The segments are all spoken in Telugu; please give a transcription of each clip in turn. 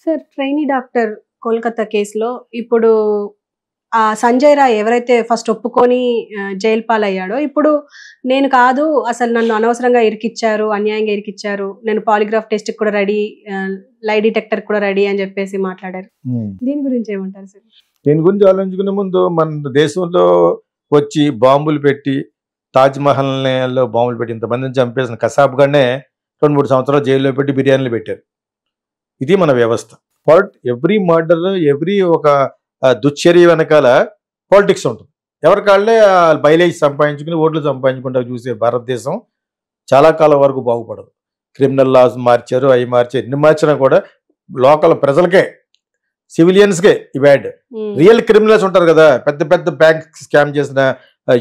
సార్ ట్రైనీ డాక్టర్ కోల్కతా కేసులో ఇప్పుడు సంజయ్ రాయ్ ఎవరైతే ఫస్ట్ ఒప్పుకొని జైలు పాలయ్యాడో ఇప్పుడు నేను కాదు అసలు నన్ను అనవసరంగా ఇరికిచ్చారు, అన్యాయంగా ఇరికిచ్చారు, నేను పాలిగ్రాఫ్ టెస్ట్ కూడా రెడీ, లై డిటెక్టర్ కూడా రెడీ అని చెప్పేసి మాట్లాడారు. దీని గురించి ఏమంటారు సార్? దీని గురించి ఆలోచించుకునే ముందు మన దేశంలో వచ్చి బాంబులు పెట్టి తాజ్ మహల్లో బాంబులు పెట్టి ఇంతమందిని చంపేసిన కసాబ్ గానే 2-3 సంవత్సరాలు జైల్లో పెట్టి బిర్యానీలు పెట్టారు. ఇది మన వ్యవస్థ. ఎవ్రీ మర్డర్, ఎవ్రీ ఒక దుశ్చర్య వెనకాల పాలిటిక్స్ ఉంటుంది. ఎవరికాళ్ళే బయలేజ్ సంపాదించుకుని ఓట్లు సంపాదించుకుంటా చూసే భారతదేశం చాలా కాలం వరకు బాగుపడదు. క్రిమినల్ లాస్ మార్చారు, అవి మార్చారు, ఎన్ని మార్చినా కూడా లోకల్ ప్రజలకే, సివిలియన్స్కే బ్యాడ్. రియల్ క్రిమినల్స్ ఉంటారు కదా, పెద్ద పెద్ద బ్యాంక్ స్కామ్ చేసిన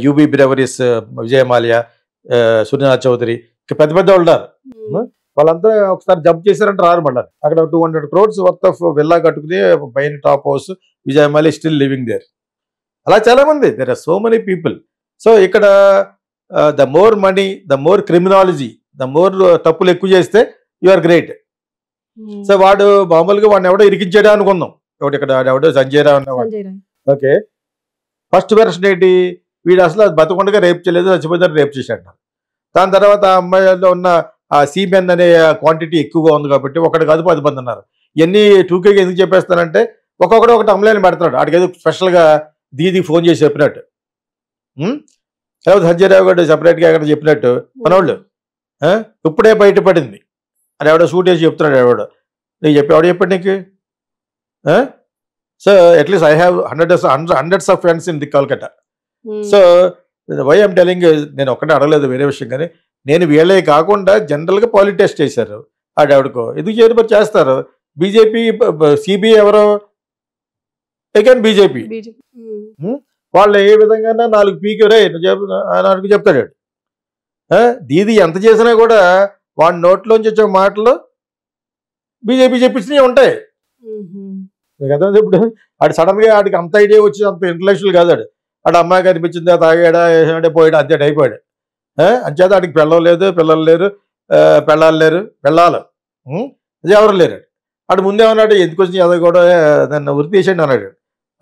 యూబీ బ్రెవరీస్, విజయ్ మాల్యా, సునీల్ చౌదరి, పెద్ద పెద్ద వాళ్ళు ఉన్నారు. వాళ్ళంతా ఒకసారి జంప్ చేశారంటే రారు. మళ్ళీ అక్కడ 200 crores వర్త్ ఆఫ్ విల్లా కట్టుకుని పైన top house, Vijay Mallya still living there. అలా చాలా మంది, there are so many people. So ఇక్కడ the more money, the more criminology, the more తప్పులు ఎక్కువ చేస్తే యు ఆర్ గ్రేట్. సో వాడు మామూలుగా వాడిని ఎవడో ఇరికించాడా అనుకుందాం. ఇక్కడ ఎవడో సంజయ్ రాయ్ ఉన్నవాడు. ఓకే, ఫస్ట్ వెర్షన్ ఏంటి, వీడు అసలు బతకుండగా రేప్ చేయలేదు, చచ్చిపోతే రేప్ చేశాడు. దాని తర్వాత ఆ అమ్మాయిలో ఉన్న ఆ సీమెన్ అనే క్వాంటిటీ ఎక్కువగా ఉంది కాబట్టి ఒకటి కాదు 10 మంది ఉన్నారు. ఇవన్నీ 2Kకి ఎందుకు చెప్పేస్తానంటే ఒక్కొక్కడు ఒకటి అమ్మాయిని పెడతాడు. ఆడికి ఏదో స్పెషల్గా దీది ఫోన్ చేసి చెప్పినట్టు, లేకపోతే సంజయ్ రావు గారు సపరేట్గా ఎక్కడ చెప్పినట్టు మనోళ్ళు ఇప్పుడే బయటపడింది అని ఎవడో షూట్ చేసి చెప్తున్నాడు. ఎవడో నీకు ఎవడో చెప్పాడు నీకు? So at least I have hundreds of friends in the Kolkata. So why I'm telling, నేను ఒక్కటే అడగలేదు వేరే విషయం, కానీ నేను వీళ్ళే కాకుండా జనరల్గా పాలిటెస్ట్ చేశారు. ఆడెవడికో ఎందుకు చేయరు, మరి చేస్తారు. బీజేపీ, సిబిఐ ఎవరో అగైన్ బీజేపీ. వాళ్ళు ఏ విధంగా 4 పీకరే నాకు చెప్తాడు. దీది ఎంత చేసినా కూడా వాడి నోట్లోంచి వచ్చే మాటలు బీజేపీ చెప్పించినవి ఉంటాయి కదా. ఇప్పుడు ఆడు సడన్గా ఆడికి అంత ఐడియా వచ్చి అంత ఇంటలెక్చువల్ కాదు. ఆడు అమ్మాయి కనిపించిందా, తాగాడా, వేసాడే, పోయాడు, అంతే అయిపోయాడు. అంచేత ఆడికి పిల్లలు లేదు, పిల్లలు లేరు, పెళ్ళాలు లేరు, పెళ్ళాలు అది ఎవరు లేరు. ఆడు ముందేమన్నాడు, ఎందుకు వచ్చి అది కూడా నన్ను ఉరి తీసేయండి అన్నాడు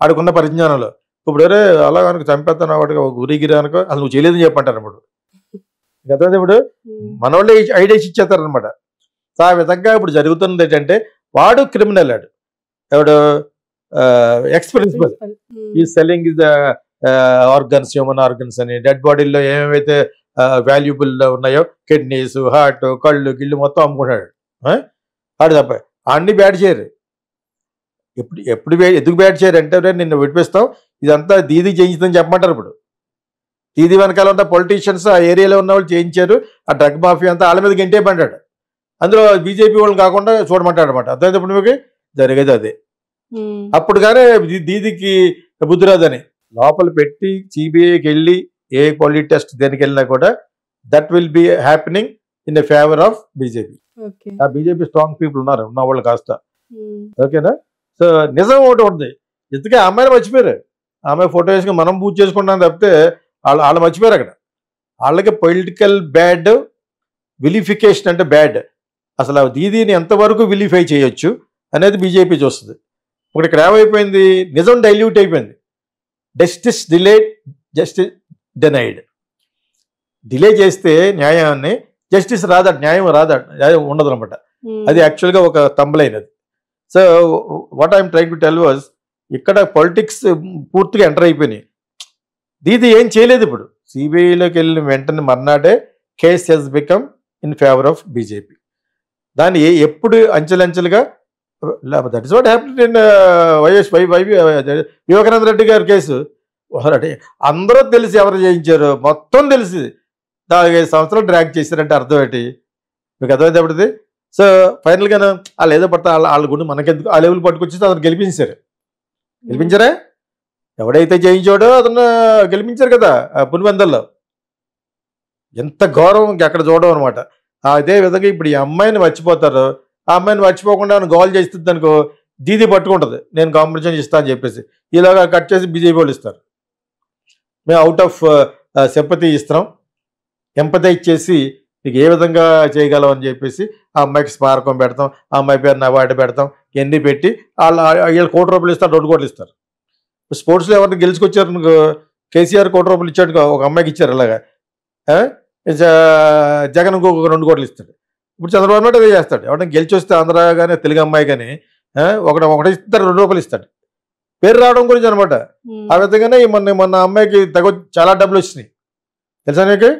ఆడుకున్న పరిజ్ఞానంలో. ఇప్పుడు ఎవరే అలా కనుక చంపేస్తాను వాడికి ఉరిగిరి అనుకో, అది నువ్వు చేయలేదని చెప్పంటారు. ఇప్పుడు కదా, ఇప్పుడు మన వాళ్ళే ఐడియాస్ ఇచ్చేస్తారనమాట. సో ఆ విధంగా ఇప్పుడు జరుగుతున్నది ఏంటంటే వాడు క్రిమినల్, ఆడు ఎవడు ఎక్స్ ప్రిన్సిపల్ ఈ selling the organs, human organs అని, డెడ్ బాడీలో ఏమేమైతే వాల్యుబుల్ ఉన్నాయో కిడ్నీస్, హార్ట్, కళ్ళు, గిళ్ళు మొత్తం అమ్ముకుంటాడు. ఆడు తప్ప అన్ని బ్యాడ్ చేయరు. ఎప్పుడు ఎందుకు బ్యాడ్ చేయరు అంటే నిన్ను విడిపిస్తాం, ఇదంతా దీది చేయించిందని చెప్పమంటారు. ఇప్పుడు దీది వెనకాల ఉన్న పొలిటీషియన్స్, ఆ ఏరియాలో ఉన్న వాళ్ళు చేయించారు, ఆ డ్రగ్ మాఫియా అంతా వాళ్ళ మీద గంటే పడ్డాడు. అందులో బీజేపీ వాళ్ళు కాకుండా చూడమంటాడు అనమాట. అర్థమైతే ఇప్పుడు మీకు జరిగేది అదే. అప్పుడు కానీ దీదికి బుద్ధి రాదని లోపల పెట్టి సిబిఐకి వెళ్ళి ఏ క్వాలిటీ టెస్ట్ దేనికి వెళ్ళినా కూడా that will be happening in the favour of BJP. ఆ బీజేపీ స్ట్రాంగ్ పీపుల్ ఉన్నారు, ఉన్న వాళ్ళు కాస్త. ఓకేనా? సో నిజం ఒకటి ఉంది, ఇంతకే ఆ అమ్మాయిని మర్చిపోయారు. ఆ అమ్మాయి ఫోటో వేసుకుని మనం పూజ చేసుకుంటాం తప్పితే వాళ్ళు మర్చిపోయారు. అక్కడ వాళ్ళకి పొలిటికల్ బ్యాడ్, విలిఫికేషన్ అంటే బ్యాడ్. అసలు ఆ దీదీని ఎంతవరకు విలిఫై చేయొచ్చు అనేది బీజేపీ చూస్తుంది. ఇప్పుడు ఇక్కడ ఏమైపోయింది, నిజం డైల్యూట్ అయిపోయింది. Justice delayed, justice denied. Delay చేస్తే న్యాయాన్ని, జస్టిస్ రాదట, న్యాయం రాదట, న్యాయం ఉండదు అనమాట. అది యాక్చువల్గా ఒక తంబలైనది. So what I'm trying to tell was, ఇక్కడ పొలిటిక్స్ పూర్తిగా ఎంటర్ అయిపోయినాయి. దీది ఏం చేయలేదు. ఇప్పుడు సిబిఐలోకి వెళ్ళిన వెంటనే మర్నాడే case has become in favour of BJP. దాన్ని ఎప్పుడు అంచెలంచెలుగా, that is what happen in Vivekananda Reddy గారి కేసు. అందరూ తెలిసి ఎవరు చేయించారు మొత్తం తెలిసి 4-5 సంవత్సరాలు డ్రాగ్ చేశారంటే అర్థం ఏంటి మీకు? అర్థమైతే అప్పుడుది. సో ఫైనల్గా వాళ్ళు ఏదో పడతా వాళ్ళ గుండె మనకెందుకు ఆ లెవెల్ పట్టుకొచ్చి అతను గెలిపించారు. గెలిపించారా? ఎవడైతే చేయించాడో అతను గెలిపించారు కదా పులివెందల్లో. ఎంత గౌరవం అక్కడ చూడడం అనమాట. అదే విధంగా ఇప్పుడు ఈ అమ్మాయిని మర్చిపోతారు. ఆ అమ్మాయిని మర్చిపోకుండా గోల్ చేస్తుంది అనుకో, దీది పట్టుకుంటుంది, నేను కాంపిటీషన్ ఇస్తా అని చెప్పేసి. ఇలాగా కట్ చేసి బీజేపీ వాళ్ళు ఇస్తారు. మేము అవుట్ ఆఫ్ సింపతి ఇస్తున్నాం, ఎంపథైజ్ చేసి నీకు ఏ విధంగా చేయగలం అని చెప్పేసి ఆ అమ్మాయికి స్మారకం పెడతాం, ఆ అమ్మాయి పేరు అవార్డు పెడతాం, ఇవన్నీ పెట్టి వీళ్ళు ₹1,00,00,000 ఇస్తారు, 2 కోట్లు ఇస్తారు. స్పోర్ట్స్లో ఎవరిని గెలుచుకొచ్చారు అనుకో, కేసీఆర్ ₹1,00,00,000 ఇచ్చాడు, ఒక అమ్మాయికి ఇచ్చారు అలాగా. జగన్ ఇంకొక 2 కోట్లు ఇస్తాడు. ఇప్పుడు చంద్రబాబు నాయుడు అదే చేస్తాడు. ఎవరైనా గెలిచి వస్తే ఆంధ్ర కానీ తెలుగు అమ్మాయి కానీ ఒకటి ఇస్తారు, ₹2 ఇస్తాడు, పేరు రావడం గురించి అనమాట. ఆ విధంగానే మొన్న అమ్మాయికి చాలా డబ్బులు వచ్చినాయి తెలుసా నీకు.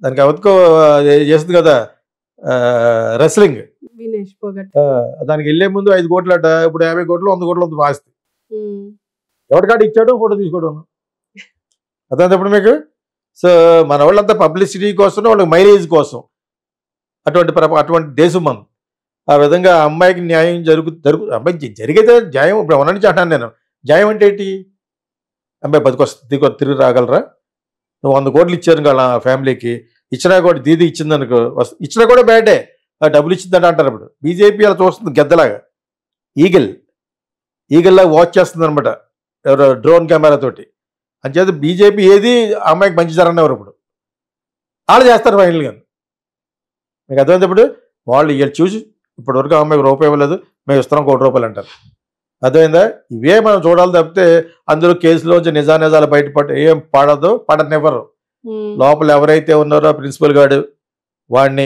దానికి అవతకో చేస్తుంది కదా రెస్లింగ్, దానికి వెళ్ళే ముందు 5 కోట్లు అట, ఇప్పుడు 50 కోట్లు 100 కోట్లు ఉంది ఆస్తి. ఎవరికాడు ఇచ్చాడు, ఫోటో తీసుకోవడం. అదే ఇప్పుడు మీకు. సో మన వాళ్ళంతా పబ్లిసిటీ కోసం, వాళ్ళకి మైలేజ్ కోసం, అటువంటి దేశం మనం. ఆ విధంగా అమ్మాయికి న్యాయం అమ్మాయికి జరిగితే న్యాయం. ఇప్పుడు ఎవరి నుంచి అంటాను నేను, న్యాయం అంటే ఏంటి? అమ్మాయి బతికొస్తుంది, తిరిగి రాగలరా? నువ్వు 100 కోట్లు ఇచ్చారు కదా ఫ్యామిలీకి, ఇచ్చినా కూడా దీది ఇచ్చిందనుకో, ఇచ్చినా కూడా బ్యాడే, డబ్బులు ఇచ్చిందంటే అంటారు. ఇప్పుడు బీజేపీ అలా చూస్తుంది, గద్దలాగా ఈగల్లాగా వాచ్ చేస్తుంది అనమాట, ఎవరో డ్రోన్ కెమెరా తోటి. అంచేత బీజేపీ ఏది అమ్మాయికి మంచి జరగనివ్వరు. ఇప్పుడు వాళ్ళు చేస్తారు ఫైనల్గా. మీకు అర్థమైంది. ఇప్పుడు వాళ్ళు వీళ్ళు చూసి ఇప్పటి వరకు అమ్మాయికి రూపాయి ఇవ్వలేదు, మేము ఇస్తున్నాం ₹1,00,00,000 అంటారు. అర్థమైందా? ఇవే మనం చూడాలి తప్పితే అందులో కేసులోంచి నిజాలు ఏం పడనివ్వరు. లోపల ఎవరైతే ఉన్నారో ప్రిన్సిపల్ గార్డు, వాడిని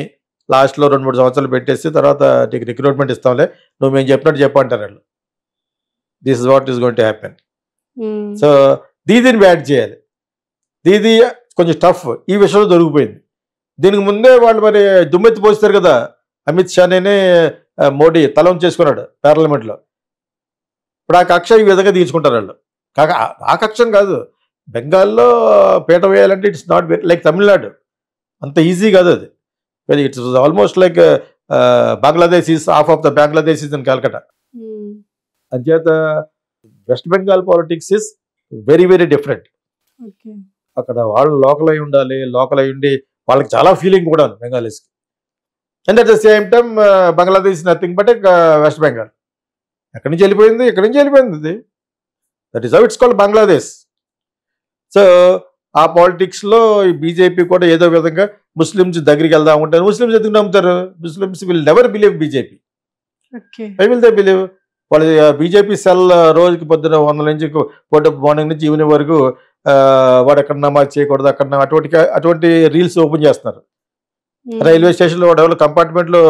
లాస్ట్లో 2-3 సంవత్సరాలు పెట్టేసి తర్వాత నీకు రిక్రూట్మెంట్ ఇస్తాంలే, నువ్వు మేము చెప్పినట్టు చెప్పంటారు వాళ్ళు. This is what is going to happen. So దీదీని బ్యాట్ చేయాలి. దీదీ కొంచెం టఫ్ ఈ విషయంలో దొరికిపోయింది. దీనికి ముందే వాళ్ళు మరి దుమ్మెత్తి పోస్తారు కదా, అమిత్ షానే మోడీ తల ఉంచేసుకున్నాడు పార్లమెంట్లో. ఇప్పుడు ఆ కక్ష ఈ విధంగా తీసుకుంటారు వాళ్ళు. ఆ కక్షను కాదు, బెంగాల్లో పీట వేయాలంటే ఇట్స్ నాట్ లైక్ తమిళనాడు, అంత ఈజీ కాదు అది. It's almost like Bangladesh is half of the Bangladesh is in Calcutta. అంచేత West Bengal politics is very very different. అక్కడ వాళ్ళు లోకల్ అయి ఉండాలి, లోకల్ అయి ఉండి వాళ్ళకి చాలా ఫీలింగ్ కూడా ఉంది బెంగాలీస్కి. And at the same time Bangladesh nothing but West Bengal. ఎక్కడి నుంచి వెళ్ళిపోయింది, ఇక్కడి నుంచి వెళ్ళిపోయింది ఇది. That is how it's called Bangladesh. So ఆ పాలిటిక్స్లో ఈ బీజేపీ కూడా ఏదో విధంగా ముస్లిమ్స్ దగ్గరికి వెళ్దాం ఉంటారు. ముస్లిమ్స్ ఎందుకు నమ్ముతారు? Muslims will never believe BJP. I will they believe. వాళ్ళు బీజేపీ సెల్ రోజుకి పొద్దున 100 నుంచి మార్నింగ్ నుంచి ఈవినింగ్ వరకు వాడు ఎక్కడ నమాజ్ చేయకూడదు, అక్కడ అటువంటి రీల్స్ ఓపెన్ చేస్తున్నారు. రైల్వే స్టేషన్లో వాడు ఎవరు కంపార్ట్మెంట్లో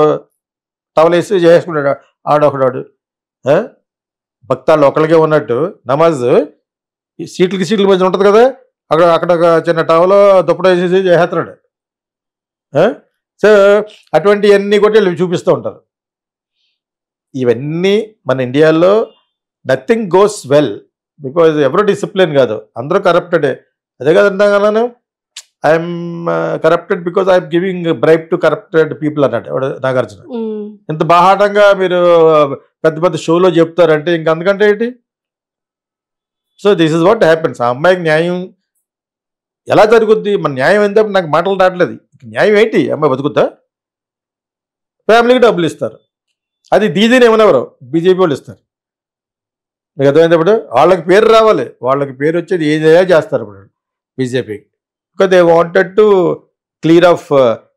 టవల్ వేసి చేసుకుంటాడు ఆడొకడాడు. భక్తాళ్ళు ఒకరికే ఉన్నట్టు నమాజ్ సీట్లకి మధ్య ఉంటుంది కదా, అక్కడ ఒక చిన్న టవలో దుప్పట వేసేసి చేస్తున్నాడు. సో అటువంటివన్నీ కూడా వీళ్ళు చూపిస్తూ ఉంటారు. ఇవన్నీ మన ఇండియాలో నథింగ్ గోస్ వెల్ బికాజ్ ఎవరో డిసిప్లిన్ కాదు, అందరూ కరప్టెడే. అదే కదా అంటాను, I'm corrupted because I'm giving bribe to corrupted people అన్నట్టు నాగార్జున. ఇంత బాహాటంగా మీరు పెద్ద పెద్ద షోలో చెప్తారంటే ఇంక అందుకంటే ఏంటి? So this is what happens. ఆ అమ్మాయికి న్యాయం ఎలా జరుగుద్ది? మన న్యాయం ఎంత? నాకు మాటలు రావట్లేదు. న్యాయం ఏంటి? అమ్మాయి బతుకుద్దా? ఫ్యామిలీకి డబ్బులు ఇస్తారు, అది దీదీని ఏమన్నెవరు బీజేపీ వాళ్ళు ఇస్తారు. మీకు అర్థమైనప్పుడు వాళ్ళకి పేరు రావాలి, వాళ్ళకి పేరు వచ్చేది ఏదైనా చేస్తారు ఇప్పుడు బీజేపీకి. Because they wanted to clear of